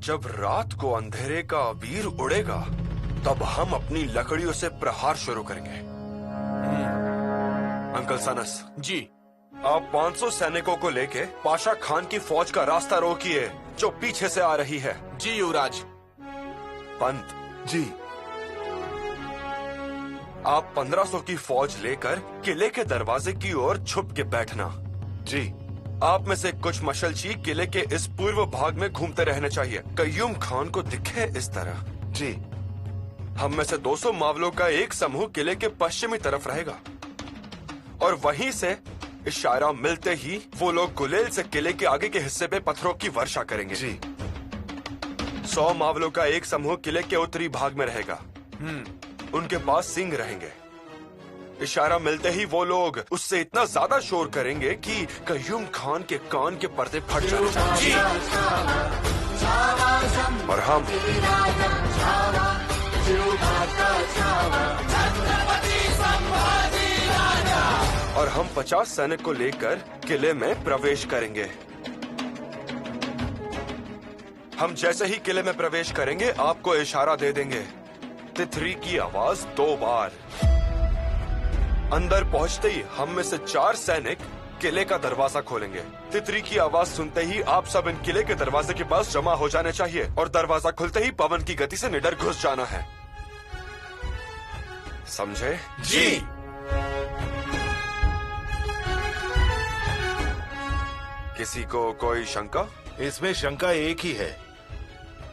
जब रात को अंधेरे का वीर उड़ेगा तब हम अपनी लकड़ियों से प्रहार शुरू करेंगे। अंकल सनस जी। आप 500 सैनिकों को लेके पाशा खान की फौज का रास्ता रोकिए जो पीछे से आ रही है। जी युवराज। पंत जी। आप 1500 की फौज लेकर किले के दरवाजे की ओर छुप के बैठना। जी। आप में से कुछ मशलची किले के इस पूर्व भाग में घूमते रहने चाहिए, कय्यूम खान को दिखे इस तरह। जी। हम में से 200 मावलों का एक समूह किले के पश्चिमी तरफ रहेगा और वहीं से इशारा मिलते ही वो लोग गुलेल से किले के आगे के हिस्से पे पत्थरों की वर्षा करेंगे। जी। 100 मावलों का एक समूह किले के उत्तरी भाग में रहेगा। उनके पास सिंह रहेंगे। इशारा मिलते ही वो लोग उससे इतना ज्यादा शोर करेंगे कि कय्यूम खान के कान के पर्दे फट जाएंगे। और हम और हम 50 सैनिक को लेकर किले में प्रवेश करेंगे। हम जैसे ही किले में प्रवेश करेंगे आपको इशारा दे देंगे। तितरी की आवाज 2 बार। अंदर पहुंचते ही हम में से 4 सैनिक किले का दरवाजा खोलेंगे। तितरी की आवाज सुनते ही आप सब इन किले के दरवाजे के पास जमा हो जाने चाहिए और दरवाजा खुलते ही पवन की गति से निडर घुस जाना है। समझे? जी। किसी को कोई शंका? इसमें शंका एक ही है,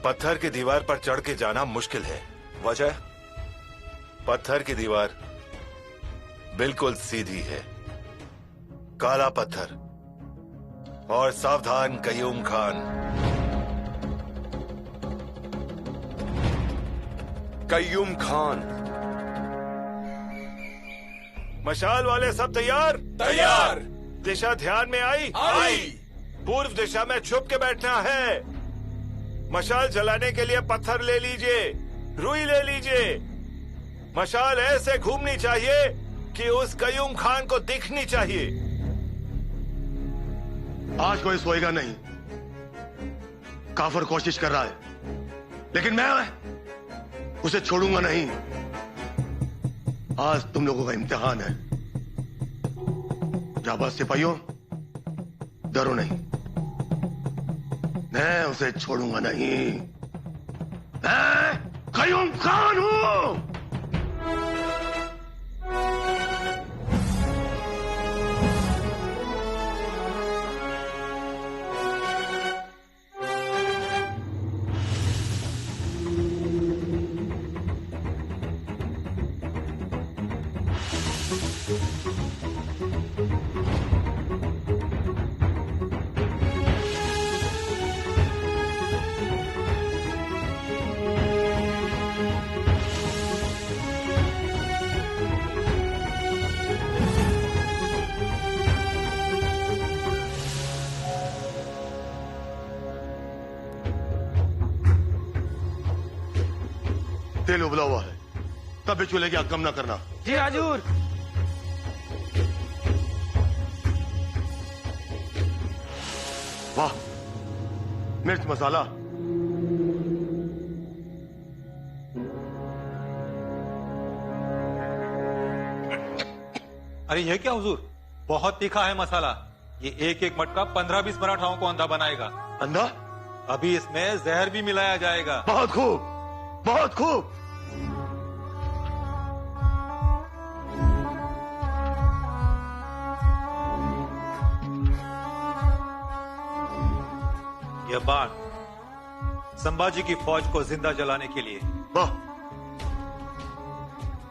पत्थर की दीवार पर चढ़ के जाना मुश्किल है। वजह? पत्थर की दीवार बिल्कुल सीधी है, काला पत्थर। और सावधान कय्यूम खान। कय्यूम खान। मशाल वाले सब तैयार? तैयार। दिशा ध्यान में आई? आई। पूर्व दिशा में छुप के बैठना है। मशाल जलाने के लिए पत्थर ले लीजिए, रुई ले लीजिए। मशाल ऐसे घूमनी चाहिए कि उस कय्यूम खान को दिखनी चाहिए। आज कोई सोएगा नहीं। काफर कोशिश कर रहा है, लेकिन मैं उसे छोड़ूंगा नहीं। आज तुम लोगों का इम्तिहान है। जाबाज सिपाहियों, डरो नहीं, मैं उसे छोड़ूंगा नहीं। मैं कय्यूम खान हूं। तेल उबला हुआ है, तब भी चूल्हे की आग कम ना करना। जी हजूर। वाह, मिर्च मसाला। अरे ये क्या हुजूर, बहुत तीखा है मसाला। ये एक एक मटका 15-20 मराठाओं को अंधा बनाएगा। अंधा? अभी इसमें जहर भी मिलाया जाएगा। बहुत खूब, बहुत खूब। यह बाण संभाजी की फौज को जिंदा जलाने के लिए। वाह,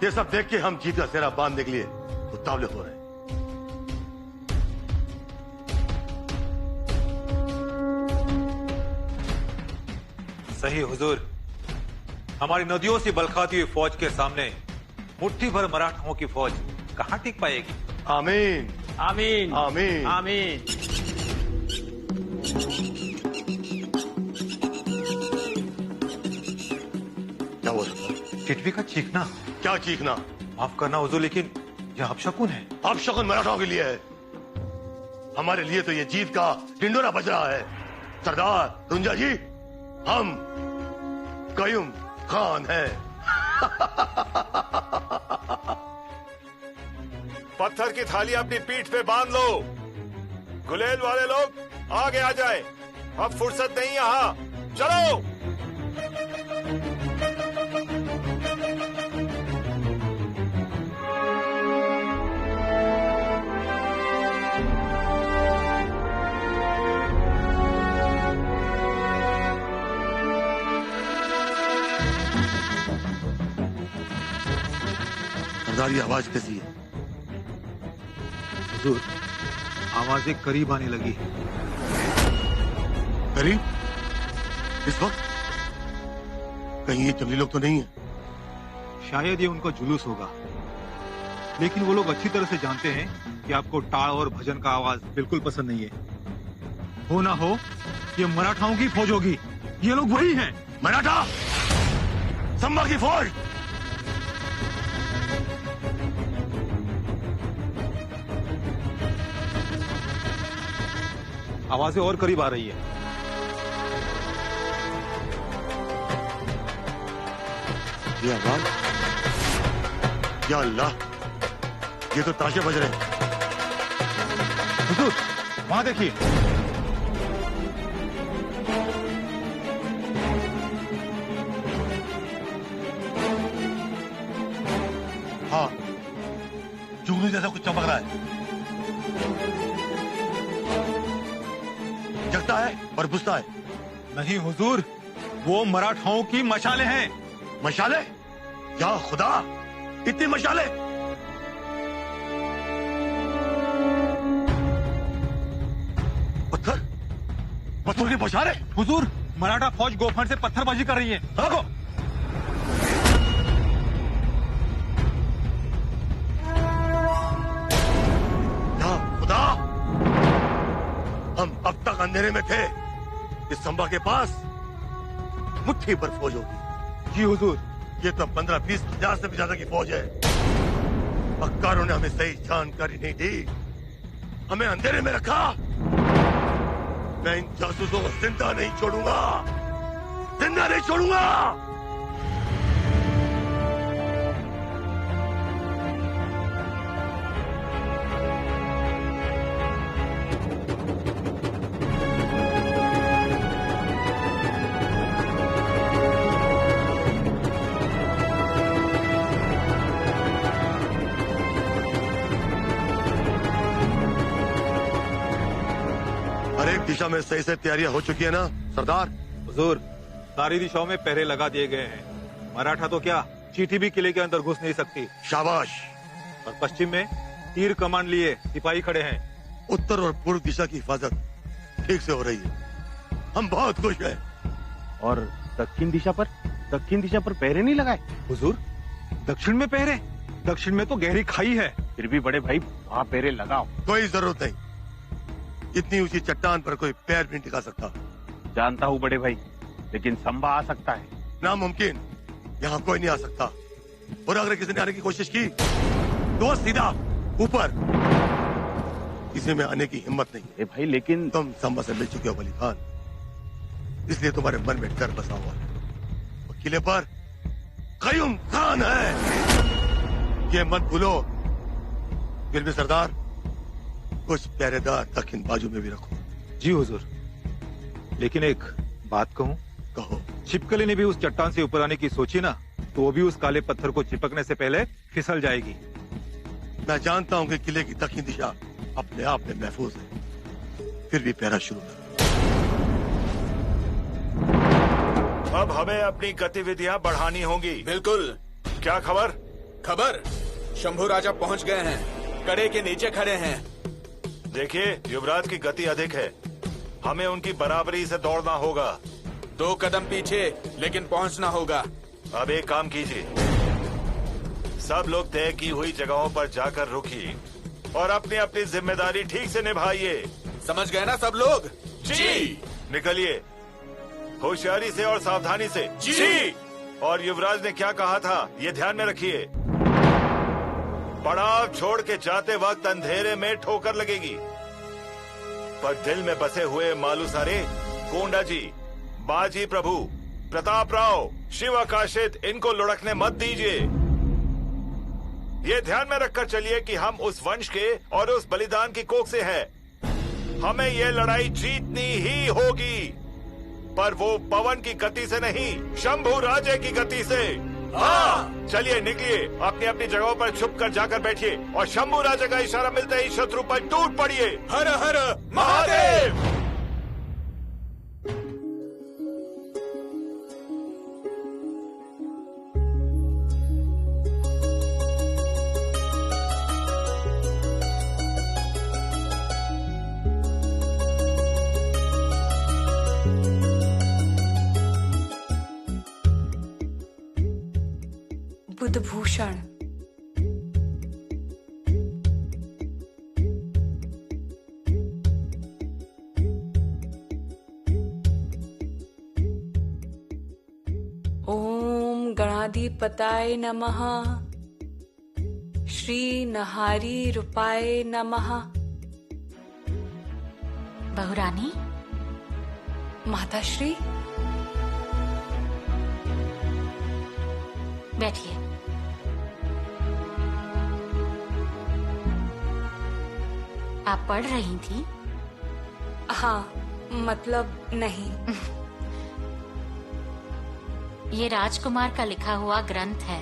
ये सब देख के हम जीत का सेहरा बांधने के लिए उतावले हो रहे हैं। सही हुजूर, हमारी नदियों से बलखाती हुई फौज के सामने मुट्ठी भर मराठाओं की फौज कहां टिक पाएगी? आमीन, आमीन, आमीन, आमीन। क्या हुआ? टिटवी का चीखना। क्या चीखना? माफ करना हुजूर, लेकिन यह अपशकुन है। अपशकुन मराठाओं के लिए है, हमारे लिए तो ये जीत का ढिंडोरा बज रहा है। सरदार रुंजा जी, हम कयूम खान हैं। पत्थर की थाली अपनी पीठ पे बांध लो। गुलेल वाले लोग आगे आ जाए, अब फुर्सत नहीं यहाँ, चलो। सरदार, ये आवाज कैसी है? हुजूर, आवाजें करीब आने लगी है। करीब? इस वक्त? कहीं ये जंगली लोग तो नहीं है? शायद ये उनका जुलूस होगा, लेकिन वो लोग अच्छी तरह से जानते हैं कि आपको टाळ और भजन का आवाज बिल्कुल पसंद नहीं है। हो ना हो, ये मराठाओं की फौज होगी। ये लोग वही हैं। मराठा, संभा की फौज। आवाजें और करीब आ रही है। ये आवाज, या अल्लाह, ये तो ताशे बज रहे हैं। हुजूर, वहां देखिए। हाँ, जुगनू जैसा कुछ चमक रहा है। जगता है और बुझता है। नहीं हुजूर, वो मराठाओं की मशालें हैं। मशाले? या खुदा, इतनी मशाले! पत्थर, पत्थर के बौछारें। हुजूर, मराठा फौज गोफन से पत्थरबाजी कर रही है। भागो। या खुदा, हम अब तक अंधेरे में थे। इस संभा के पास मुट्ठी भर फौज होगी। जी हुजूर। ये तो 15-20 हजार से भी ज्यादा की फौज है। मक्कारों ने हमें सही जानकारी नहीं दी, हमें अंधेरे में रखा। मैं इन जासूसों को जिंदा नहीं छोड़ूंगा, जिंदा नहीं छोड़ूंगा। हर एक दिशा में सही से तैयारियां हो चुकी है ना सरदार? हुजूर, सारी दिशाओं में पहरे लगा दिए गए हैं। मराठा तो क्या, चींटी भी किले के अंदर घुस नहीं सकती। शाबाश। और पश्चिम में तीर कमान लिए सिपाही खड़े हैं। उत्तर और पूर्व दिशा की हिफाजत ठीक से हो रही है, हम बहुत खुश हैं। और दक्षिण दिशा पर पहरे नहीं लगाए? हुजूर, दक्षिण में पहरे? दक्षिण में तो गहरी खाई है। फिर भी बड़े भाई, वहाँ पहरे लगाओ। कोई जरूरत नहीं, इतनी ऊंची चट्टान पर कोई पैर भी नहीं टिका सकता। जानता हूँ बड़े भाई, लेकिन संभा आ सकता है। नामुमकिन, यहाँ कोई नहीं आ सकता। और अगर किसी ने आने की कोशिश की तो सीधा ऊपर। किसी में आने की हिम्मत नहीं है। भाई लेकिन तुम संभा से मिल चुके हो वली खान, इसलिए तुम्हारे मन में डर बसा हुआ है। और किले पर कयूम खान है, ये मत भूलो। फिर भी सरदार, कुछ पहरेदार दक्षिण बाजू में भी रखो। जी हुजूर, लेकिन एक बात कहूँ? कहो। छिपकली ने भी उस चट्टान से ऊपर आने की सोची ना, तो वो भी उस काले पत्थर को चिपकने से पहले फिसल जाएगी। मैं जानता हूँ कि किले की दक्षिण दिशा अपने आप में महफूज है, फिर भी पहरा शुरू करो। अब हमें अपनी गतिविधियां बढ़ानी होंगी। बिल्कुल। क्या खबर? खबर, शंभू राजा पहुंच गए हैं, कड़े के नीचे खड़े हैं। देखिए, युवराज की गति अधिक है, हमें उनकी बराबरी से दौड़ना होगा। 2 कदम पीछे, लेकिन पहुंचना होगा। अब एक काम कीजिए, सब लोग तय की हुई जगहों पर जाकर रुकिए और अपनी अपनी जिम्मेदारी ठीक से निभाइए। समझ गए ना सब लोग? जी। निकलिए, होशियारी से और सावधानी से। जी। और युवराज ने क्या कहा था, ये ध्यान में रखिए। पड़ाव छोड़ के जाते वक्त अंधेरे में ठोकर लगेगी, पर दिल में बसे हुए मालूसारे, गोंडा जी, बाजी प्रभु प्रताप राव, शिव आकाशित, इनको लुढ़कने मत दीजिए। ये ध्यान में रखकर चलिए कि हम उस वंश के और उस बलिदान की कोख से हैं। हमें ये लड़ाई जीतनी ही होगी, पर वो पवन की गति से नहीं, शंभू राजे की गति से। हाँ, चलिए निकलिए, अपनी अपनी जगहों पर छुप कर जाकर बैठिए और शंभू राजा का इशारा मिलते ही शत्रु पर टूट पड़िए। हर हर महादेव। बुधभूषण, ओम गणाधिपताय नमः, श्री नहारी रूपाय नमः। बहुरानी, माताश्री बैठिए। आप पढ़ रही थी? हाँ, मतलब नहीं। ये राजकुमार का लिखा हुआ ग्रंथ है,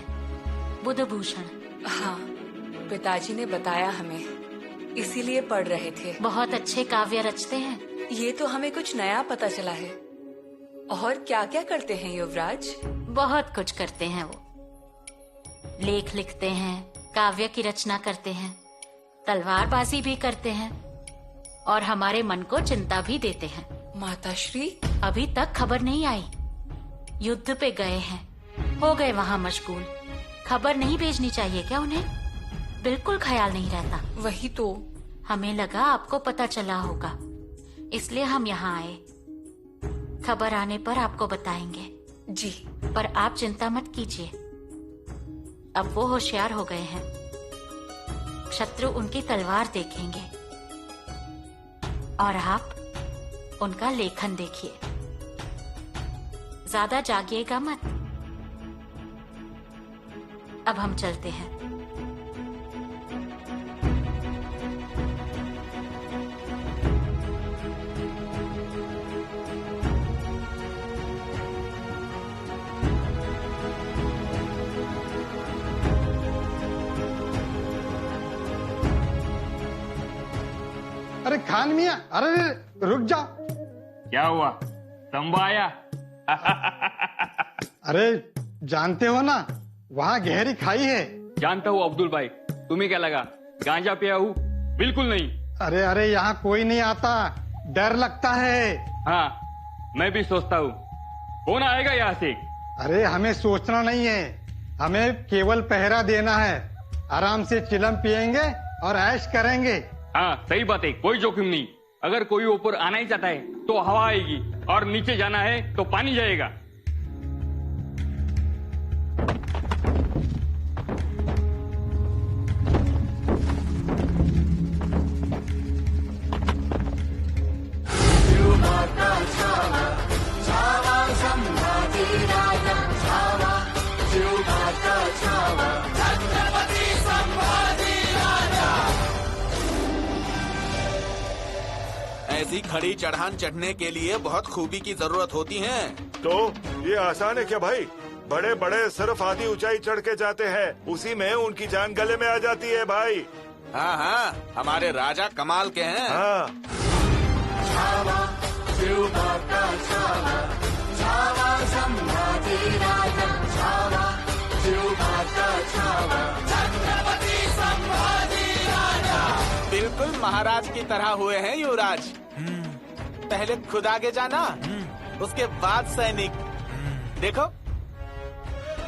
बुधभूषण। हाँ, पिताजी ने बताया हमें, इसीलिए पढ़ रहे थे। बहुत अच्छे काव्य रचते हैं। ये तो हमें कुछ नया पता चला है। और क्या क्या करते हैं युवराज? बहुत कुछ करते हैं वो। लेख लिखते हैं, काव्य की रचना करते हैं, तलवारबाजी भी करते हैं और हमारे मन को चिंता भी देते हैं। माताश्री, अभी तक खबर नहीं आई। युद्ध पे गए हैं, हो गए वहाँ मशगूल। खबर नहीं भेजनी चाहिए क्या उन्हें? बिल्कुल ख्याल नहीं रहता। वही तो। हमें लगा आपको पता चला होगा, इसलिए हम यहाँ आए। खबर आने पर आपको बताएंगे। जी। पर आप चिंता मत कीजिए, अब वो होशियार हो गए हैं। शत्रु उनकी तलवार देखेंगे और आप उनका लेखन देखिए। ज्यादा जागिएगा मत। अब हम चलते हैं। अरे खान मियां, अरे रुक जाओ। क्या हुआ? तंबू आया? अरे जानते हो ना, वहाँ गहरी खाई है। जानता हूँ अब्दुल भाई, तुम्हें क्या लगा गांजा पिया हूँ? बिल्कुल नहीं। अरे अरे यहाँ कोई नहीं आता, डर लगता है। हाँ, मैं भी सोचता हूँ कौन आएगा यहाँ से। अरे हमें सोचना नहीं है, हमें केवल पहरा देना है। आराम से चिलम पिएंगे और ऐश करेंगे। हाँ सही बात है, कोई जोखिम नहीं। अगर कोई ऊपर आना ही चाहता है तो हवा आएगी और नीचे जाना है तो पानी जाएगा। ऐसी खड़ी चढ़ान चढ़ने के लिए बहुत खूबी की जरूरत होती है। तो ये आसान है क्या भाई? बड़े बड़े सिर्फ आधी ऊंचाई चढ़ के जाते हैं, उसी में उनकी जान गले में आ जाती है भाई। हाँ हाँ, हमारे राजा कमाल के हैं। हाँ। बिल्कुल महाराज की तरह हुए हैं युवराज। पहले खुद आगे जाना, उसके बाद सैनिक। देखो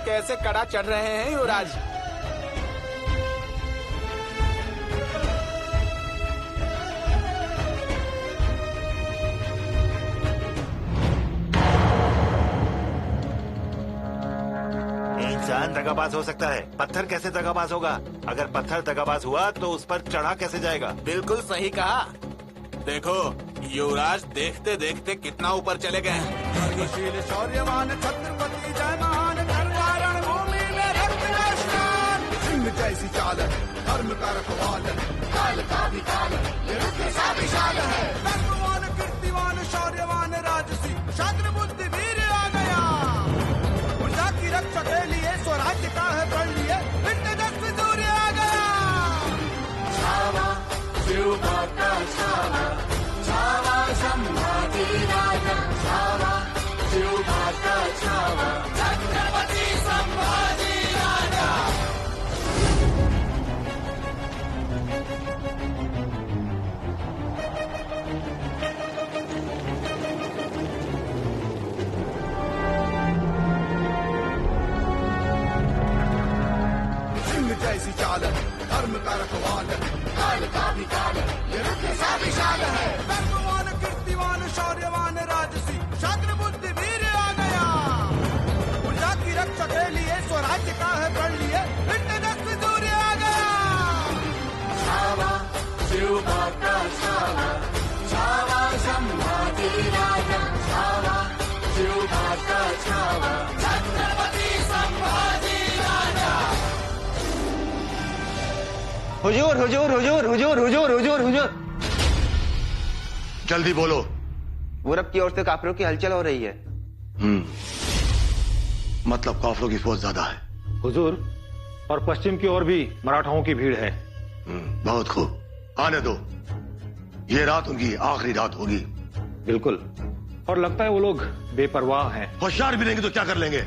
कैसे कड़ा चढ़ रहे हैं युवराज। इंसान दगाबाज हो सकता है, पत्थर कैसे दगाबाज होगा? अगर पत्थर दगाबाज हुआ तो उस पर चढ़ा कैसे जाएगा? बिल्कुल सही कहा। देखो युवराज देखते देखते कितना ऊपर चले गए हैं। धर्मशील शौर्यवान छत्रपति जय महान रण भूमि में रक्त का स्नान। सिंह जैसी चाल है धर्म का रखवाल है, काल का भी काल है ये रुद्र सा विशाल है। धर्मवान कीर्तिवान शौर्यवान राजसी क्षात्र बुद्धि वीर आ गया। प्रजा की रक्षा के लिए स्वराज्य का है प्रण लिए फिर तेजस्वी सूर्य आ गया। छावा शिव का छावा, छावा संभाजी राजा, छावा शिव का छावा, छत्रपति संभाजी राजा। सिंह जैसी चाल है धर्म का रखवाल है, काल का भी काल है ये रुद्र सा विशाल है। धर्मवान कीर्तिवान शौर्यवान राजसी क्षात्र बुद्धि वीर आ गया। प्रजा की रक्षा के लिए स्वराज्य का है प्रण लिए फिर तेजस्वी सूर्य आ गया। छावा शिव का छावा, छावा संभाजी राजा, छावा शिव का छावा, छत्रपति संभाजी राजा। हुजूर हुजूर हुजूर हुजूर हुजूर हुजूर हुजूर। जल्दी बोलो। पूरब की ओर से काफिरों की हलचल हो रही है। मतलब काफिरों की फौज ज्यादा है। हुजूर, और पश्चिम की ओर भी मराठाओं की भीड़ है। बहुत खूब, आने दो। ये रात उनकी आखिरी रात होगी। बिल्कुल, और लगता है वो लोग बेपरवाह हैं। होशियार भी रहेंगे तो क्या कर लेंगे।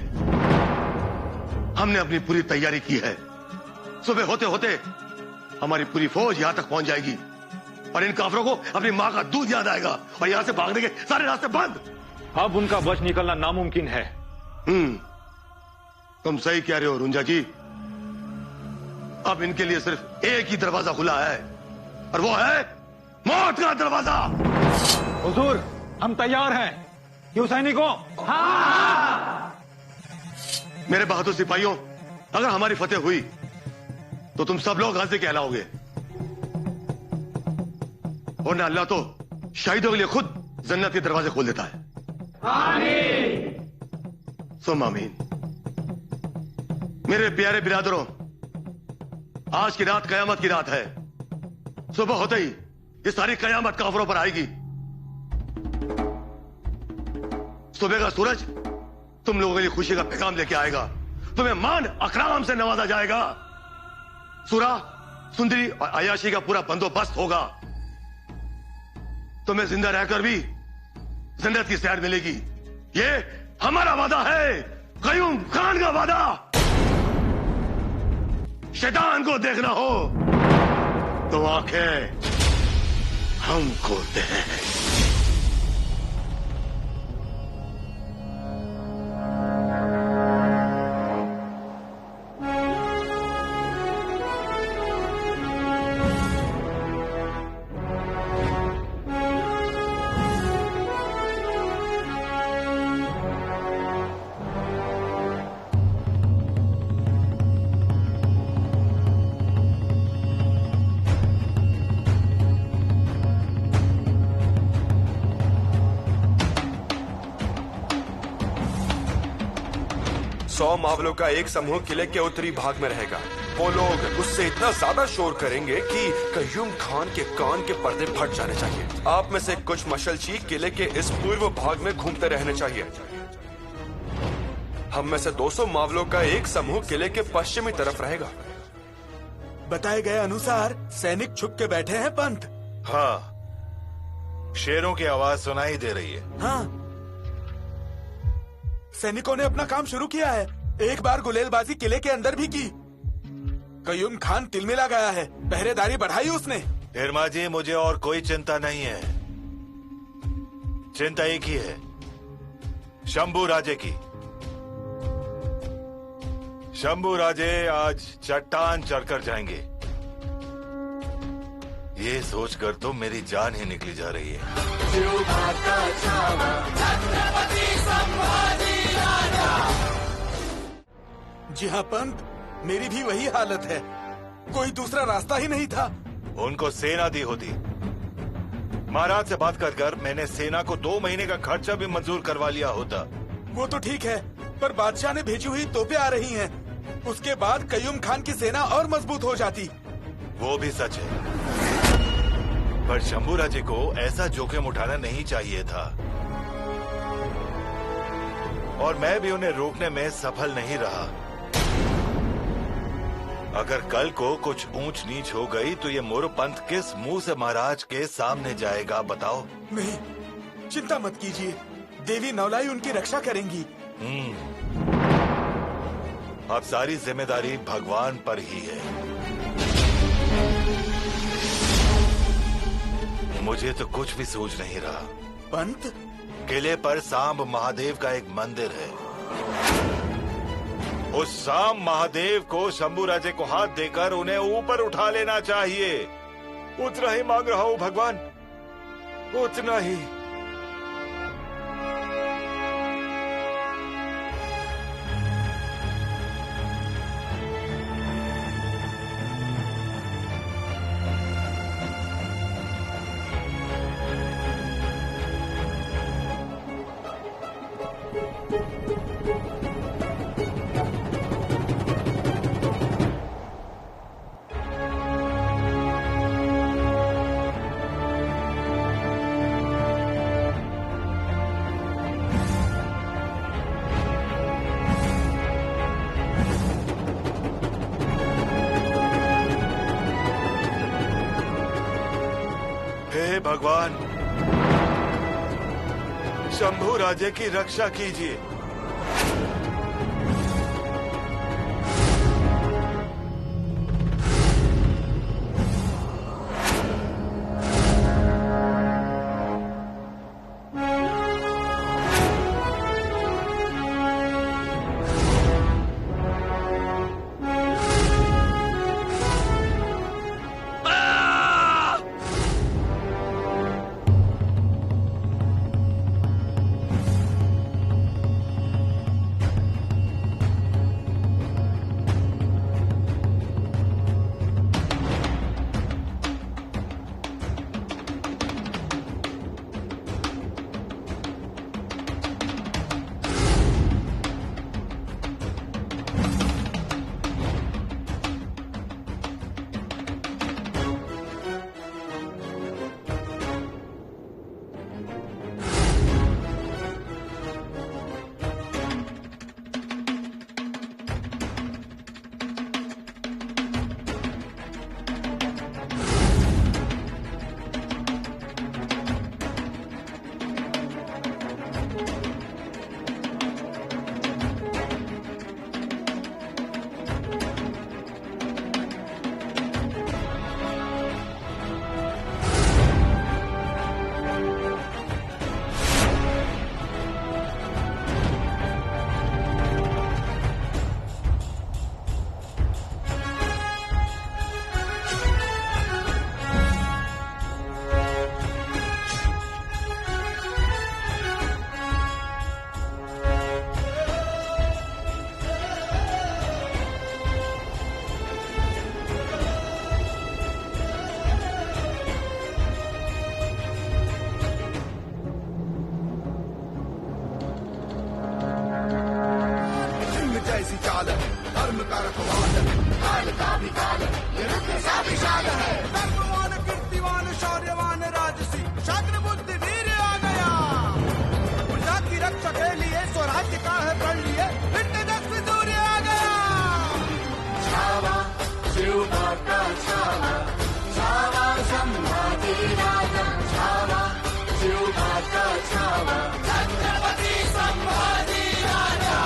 हमने अपनी पूरी तैयारी की है। सुबह होते होते हमारी पूरी फौज यहां तक पहुंच जाएगी और इन काफिरों को अपनी मां का दूध याद आएगा और यहां से भागने के सारे रास्ते बंद। अब उनका बच निकलना नामुमकिन है। तुम सही कह रहे हो रुंजा जी। अब इनके लिए सिर्फ एक ही दरवाजा खुला है और वो है मौत का दरवाजा। हुजूर, हम तैयार हैं। क्यों सैनिकों? मेरे बहादुर सिपाहियों, अगर हमारी फतेह हुई तो तुम सब लोग गाजी कहलाओगे और ना अल्लाह तो शहीदों के लिए खुद जन्नत के दरवाजे खोल देता है। सुम आमीन। मेरे प्यारे बिरादरों, आज की रात कयामत की रात है। सुबह होते ही ये सारी कयामत काफिरों पर आएगी। सुबह का सूरज तुम लोगों के लिए खुशी का पैगाम लेके आएगा। तुम्हें मान अकराम से नवाजा जाएगा। सुरा, सुंदरी और अयाशी का पूरा बंदोबस्त होगा। तुम्हें जिंदा रहकर भी जन्नत की सैर मिलेगी। ये हमारा वादा है, कयूम खान का वादा। शैतान को देखना हो तो आंखें हम खोलते हैं। सौ मावलों का एक समूह किले के उत्तरी भाग में रहेगा। वो लोग उससे इतना ज्यादा शोर करेंगे कि कयूम खान के कान के पर्दे फट जाने चाहिए। आप में से कुछ मशलची किले के इस पूर्व भाग में घूमते रहने चाहिए। हम में से 200 मावलों का एक समूह किले के पश्चिमी तरफ रहेगा। बताए गए अनुसार सैनिक छुप के बैठे हैं पंत। हाँ, शेरों की आवाज सुनाई दे रही है। हाँ, सैनिकों ने अपना काम शुरू किया है। एक बार गुलेलबाजी किले के अंदर भी की। कयूम खान तिलमिला गया है। पहरेदारी बढ़ाई उसने। हिरमा जी, मुझे और कोई चिंता नहीं है। चिंता एक ही है, शंभू राजे की। शंभू राजे आज चट्टान चढ़कर जाएंगे। ये सोचकर तो मेरी जान ही निकली जा रही है। जी हाँ पंत, मेरी भी वही हालत है। कोई दूसरा रास्ता ही नहीं था। उनको सेना दी होती महाराज से बात कर मैंने सेना को 2 महीने का खर्चा भी मंजूर करवा लिया होता। वो तो ठीक है, पर बादशाह ने भेजी हुई तोपें आ रही हैं। उसके बाद कयूम खान की सेना और मजबूत हो जाती। वो भी सच है, पर शंभू राजे को ऐसा जोखिम उठाना नहीं चाहिए था, और मैं भी उन्हें रोकने में सफल नहीं रहा। अगर कल को कुछ ऊंच नीच हो गई तो ये मोरपंथ किस मुंह से महाराज के सामने जाएगा, बताओ? नहीं, चिंता मत कीजिए, देवी नवलाई उनकी रक्षा करेंगी। अब सारी जिम्मेदारी भगवान पर ही है। मुझे तो कुछ भी सूझ नहीं रहा। पंत, किले पर सांब महादेव का एक मंदिर है। उस सांब महादेव को शंभू राजे को हाथ देकर उन्हें ऊपर उठा लेना चाहिए। उतना ही मांग रहा हूँ भगवान, उतना ही। भगवान, शंभू राजे की रक्षा कीजिए। ऐसी चाल है, धर्म का रखवाल है, काल का भी काल है, ये रुद्र सा विशाल है। धर्मवान, कीर्तिवान, शौर्यवान, राजसी, शाग्र बुद्धि वीर आ गया। प्रजा की रक्षा के लिए स्वराज्य का है प्रण लिए, फिर तेजस्वी सूर्य आ गया। छावा शिव का छावा, छावा संभाजी राजा, छावा शिव का छावा, छत्रपति संभाजी राजा।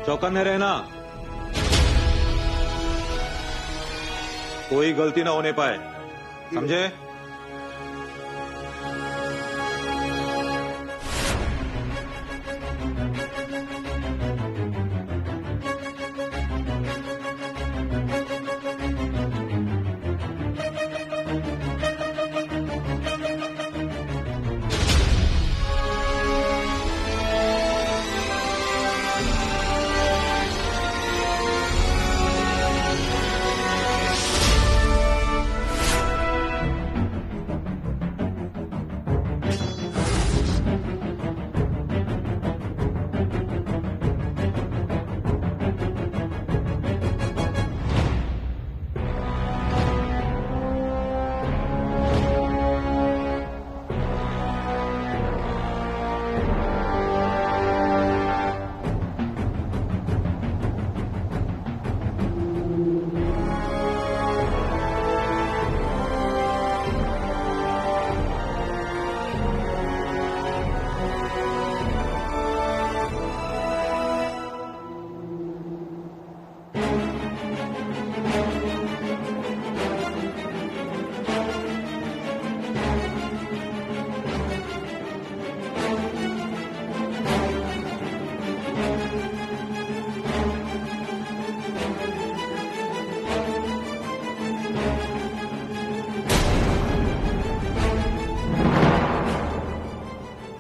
चौकन्ने रहना, कोई गलती ना होने पाए, समझे?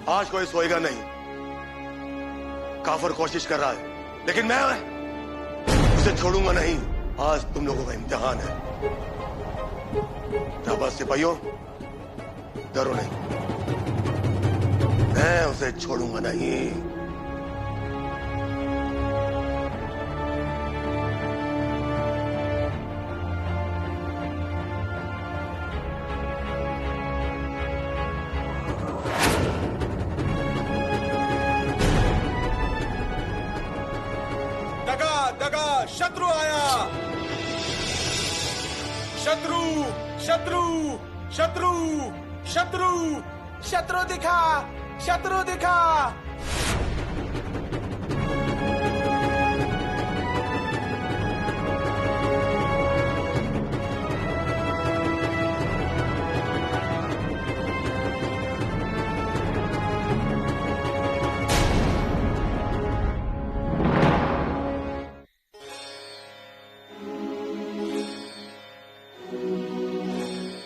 आज कोई सोएगा नहीं। काफर कोशिश कर रहा है, लेकिन मैं उसे छोड़ूंगा नहीं। आज तुम लोगों का इम्तिहान है। शाबाश सिपाहियों, डरो नहीं, मैं उसे छोड़ूंगा नहीं। शत्रु आया, शत्रु शत्रु शत्रु शत्रु शत्रु दिखा, शत्रु दिखा।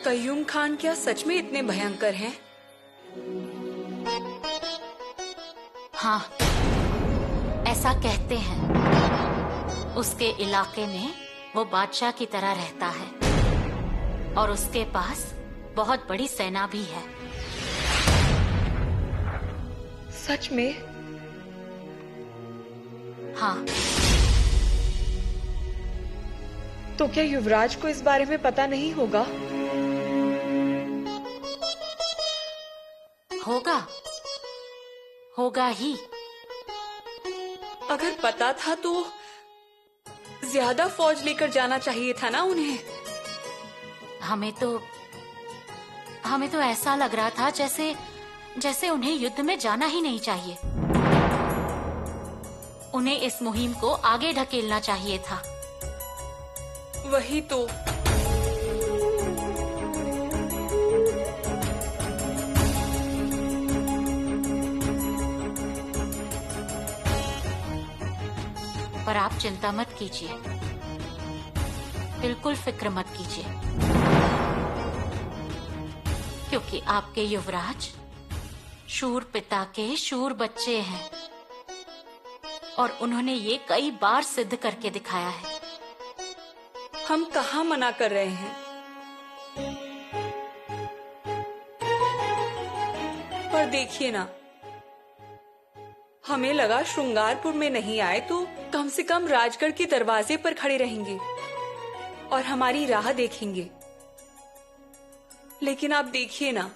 कयूम खान क्या सच में इतने भयंकर हैं? हाँ, ऐसा कहते हैं। उसके इलाके में वो बादशाह की तरह रहता है और उसके पास बहुत बड़ी सेना भी है। सच में? हाँ। तो क्या युवराज को इस बारे में पता नहीं होगा? होगा, होगा ही। अगर पता था तो ज्यादा फौज लेकर जाना चाहिए था ना उन्हें। हमें तो ऐसा लग रहा था जैसे उन्हें युद्ध में जाना ही नहीं चाहिए। उन्हें इस मुहिम को आगे ढकेलना चाहिए था। वही तो। पर आप चिंता मत कीजिए, बिल्कुल फिक्र मत कीजिए, क्योंकि आपके युवराज शूर पिता के शूर बच्चे हैं और उन्होंने ये कई बार सिद्ध करके दिखाया है। हम कहाँ मना कर रहे हैं, पर देखिए ना, हमें लगा श्रृंगारपुर में नहीं आए तो कम से कम राजगढ़ के दरवाजे पर खड़े रहेंगे और हमारी राह देखेंगे। लेकिन आप देखिए ना,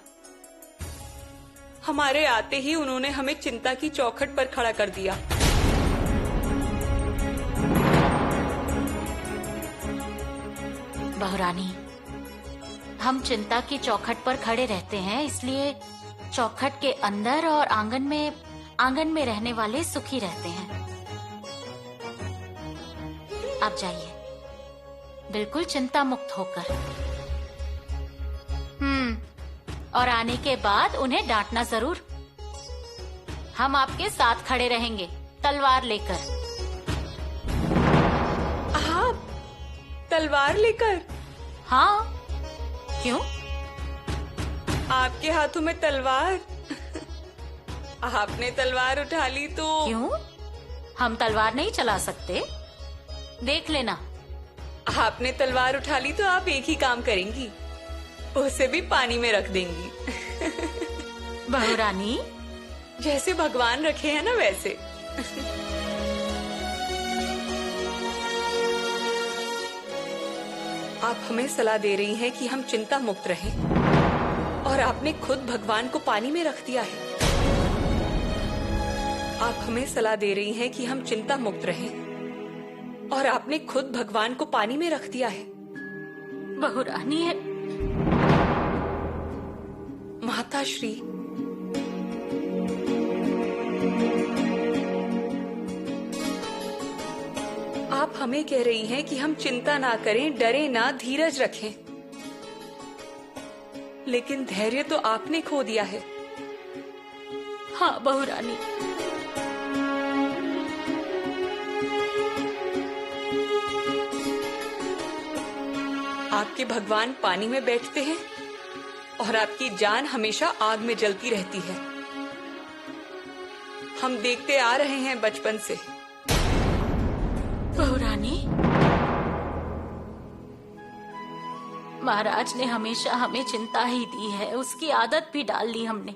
हमारे आते ही उन्होंने हमें चिंता की चौखट पर खड़ा कर दिया। बहुरानी, हम चिंता की चौखट पर खड़े रहते हैं, इसलिए चौखट के अंदर और आंगन में रहने वाले सुखी रहते हैं। आप जाइए, बिल्कुल चिंता मुक्त होकर। और आने के बाद उन्हें डांटना जरूर। हम आपके साथ खड़े रहेंगे, तलवार लेकर। आप तलवार लेकर? हाँ, क्यों? आपके हाथों में तलवार? आपने तलवार उठा ली तो? क्यों? हम तलवार नहीं चला सकते? देख लेना। आपने तलवार उठा ली तो आप एक ही काम करेंगी, उसे भी पानी में रख देंगी। बहू रानी, जैसे भगवान रखे हैं ना वैसे। आप हमें सलाह दे रही हैं कि हम चिंता मुक्त रहें, और आपने खुद भगवान को पानी में रख दिया है। आप हमें सलाह दे रही हैं कि हम चिंता मुक्त रहें, और आपने खुद भगवान को पानी में रख दिया है। बहू रानी है। माता श्री, आप हमें कह रही हैं कि हम चिंता ना करें, डरे ना, धीरज रखें, लेकिन धैर्य तो आपने खो दिया है। हाँ बहू रानी, आपके भगवान पानी में बैठते हैं और आपकी जान हमेशा आग में जलती रहती है। हम देखते आ रहे हैं बचपन से। बहू रानी, महाराज ने हमेशा हमें चिंता ही दी है, उसकी आदत भी डाल ली हमने।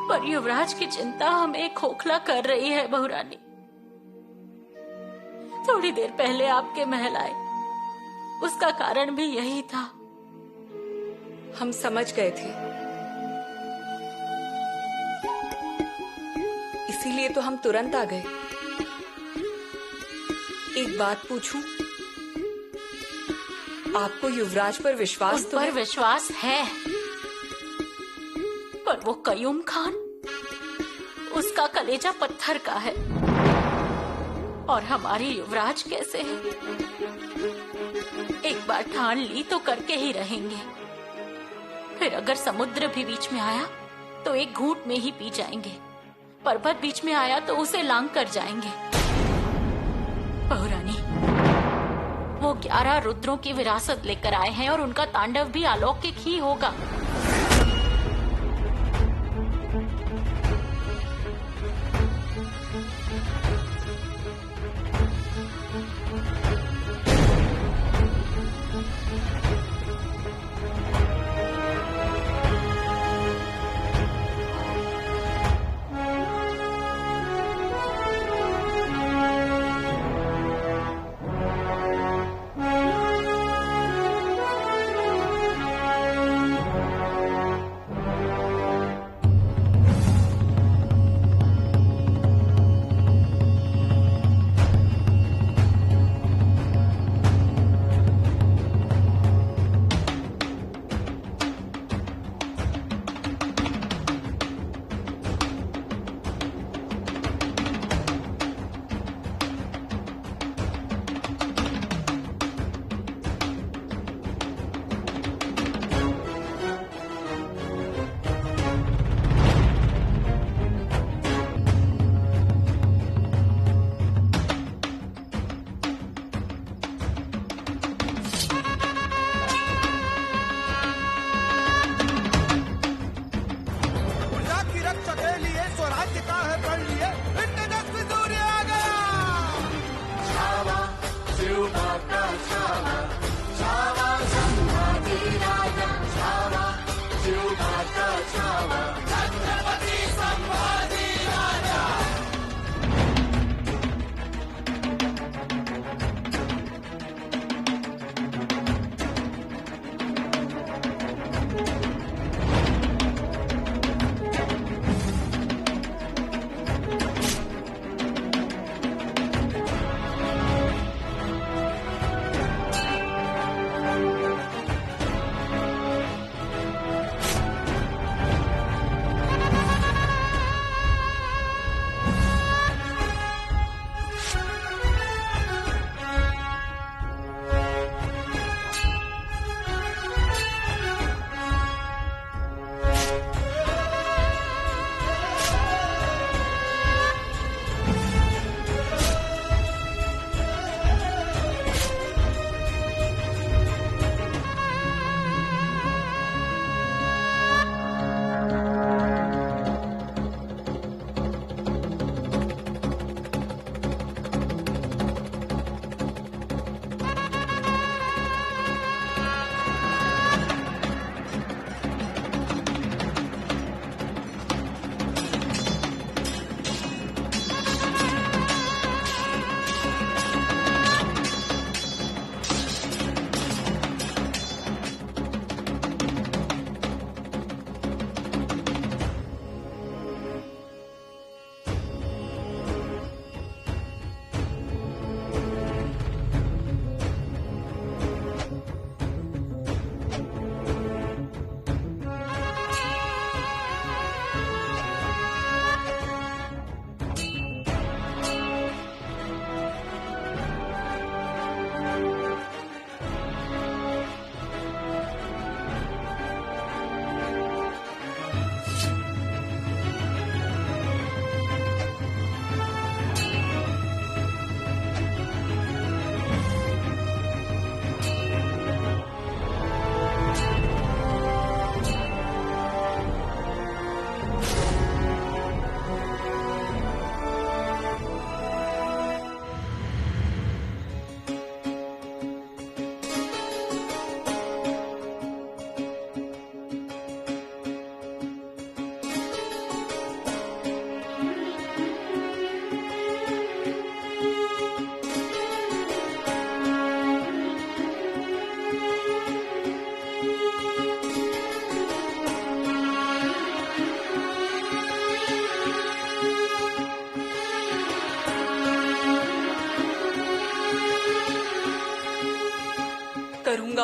पर युवराज की चिंता हमें खोखला कर रही है बहू रानी। थोड़ी देर पहले आपके महल आए, उसका कारण भी यही था। हम समझ गए थे, इसीलिए तो हम तुरंत आ गए। एक बात पूछूं? आपको युवराज पर विश्वास तो है? विश्वास है, पर वो कयूम खान, उसका कलेजा पत्थर का है, और हमारे युवराज कैसे हैं? एक बार ठान ली तो करके ही रहेंगे। फिर अगर समुद्र भी बीच में आया तो एक घूंट में ही पी जाएंगे। पर्वत बीच में आया तो उसे लांग कर जाएंगे। बहू रानी, वो 11 रुद्रों की विरासत लेकर आए हैं और उनका तांडव भी अलौकिक ही होगा।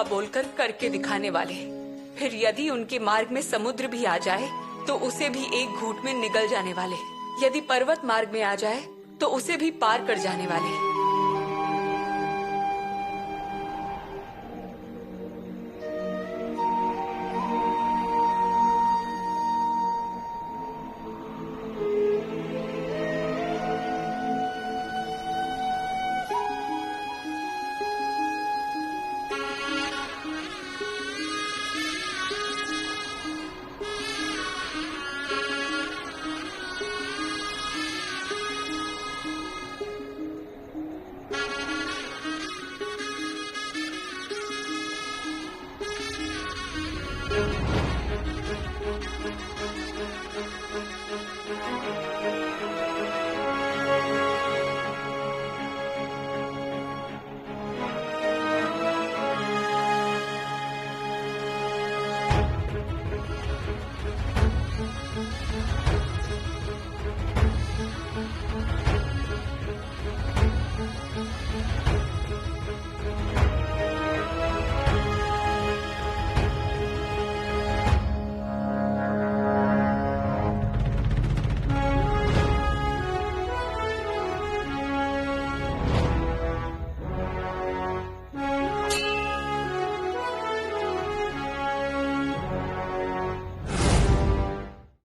बोलकर करके दिखाने वाले। फिर यदि उनके मार्ग में समुद्र भी आ जाए तो उसे भी एक घूंट में निगल जाने वाले। यदि पर्वत मार्ग में आ जाए तो उसे भी पार कर जाने वाले।